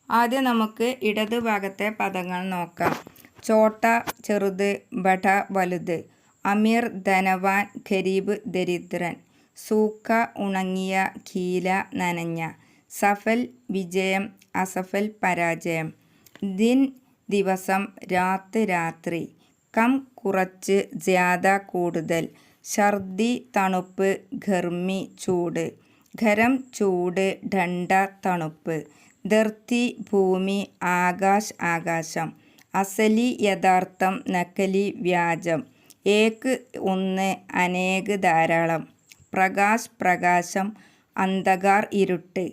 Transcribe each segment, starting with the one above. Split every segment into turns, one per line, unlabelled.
ആദ്യം നമുക്ക് ഇടതുഭാഗത്തെ പദങ്ങൾ നോക്കാം. ചോട്ട ചെറുത്, ബഡ വലുത്, അമീർ ധനവാൻ, ഗരീബ് ദരിദ്രൻ, സൂക്ക ഉണങ്ങിയ, കീല നനഞ്ഞ, സഫൽ വിജയം, അസഫൽ പരാജയം, ദിൻ ദിവസം, രാത്ത് രാത്രി, കം കുറച്ച്, ജ്യാദ കൂടുതൽ, ഛർദി തണുപ്പ്, ഗർമി ചൂട്, ഖരം ചൂട്, ഡണ്ട തണുപ്പ്, ധർത്തി ഭൂമി, ആകാശ് ആകാശം, അസലി യഥാർത്ഥം, നക്കലി വ്യാജം, ഏക് ഒന്ന്, അനേക് ധാരാളം, പ്രകാശ് പ്രകാശം, അന്ധകാർ ഇരുട്ട്,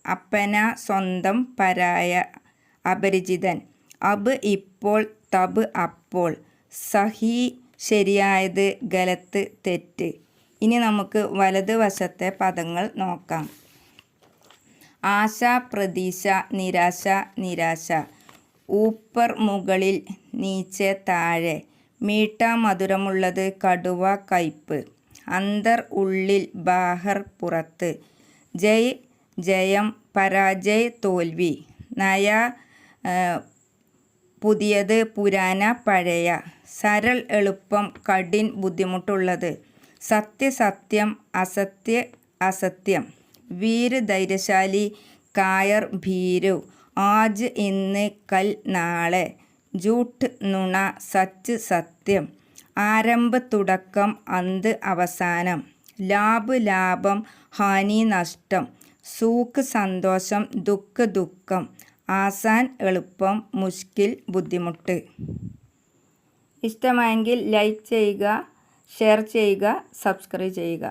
അപ്പന സ്വന്തം, പരായ അപരിചിതൻ, അബ് ഇപ്പോൾ, തബ് അപ്പോൾ, സഹി ശരിയായത്, ഗലത്ത് തെറ്റ്. ഇനി നമുക്ക് വലതുവശത്തെ പദങ്ങൾ നോക്കാം. ആശ പ്രതീക്ഷ, നിരാശ നിരാശ, ഊപ്പർ മുകളിൽ, നീച്ചെ താഴെ, മീട്ട മധുരമുള്ളത്, കടുവ കയ്പ്, അന്തർ ഉള്ളിൽ, ബാഹർ പുറത്ത്, ജയ് ജയം, പരാജയ് തോൽവി, നയ പുതിയത്, പുരാന പഴയ, സരൾ എളുപ്പം, കഠിൻ ബുദ്ധിമുട്ടുള്ളത്, സത്യ സത്യം, അസത്യ അസത്യം, വീര് ധൈര്യശാലി, കായർ ഭീരു, ആജ് ഇന്ന്, കൽ നാളെ, ജൂട്ട് നുണ, സച്ച് സത്യം, ആരംഭ തുടക്കം, അന്ത് അവസാനം, ലാഭ് ലാഭം, ഹാനി നഷ്ടം, സൂക്ക് സന്തോഷം, ദുഃഖ് ദുഃഖം, ആസാൻ എളുപ്പം, മുഷ്കിൽ ബുദ്ധിമുട്ട്. ഇഷ്ടമായെങ്കിൽ ലൈക്ക് ചെയ്യുക, ഷെയർ ചെയ്യുക, സബ്സ്ക്രൈബ് ചെയ്യുക.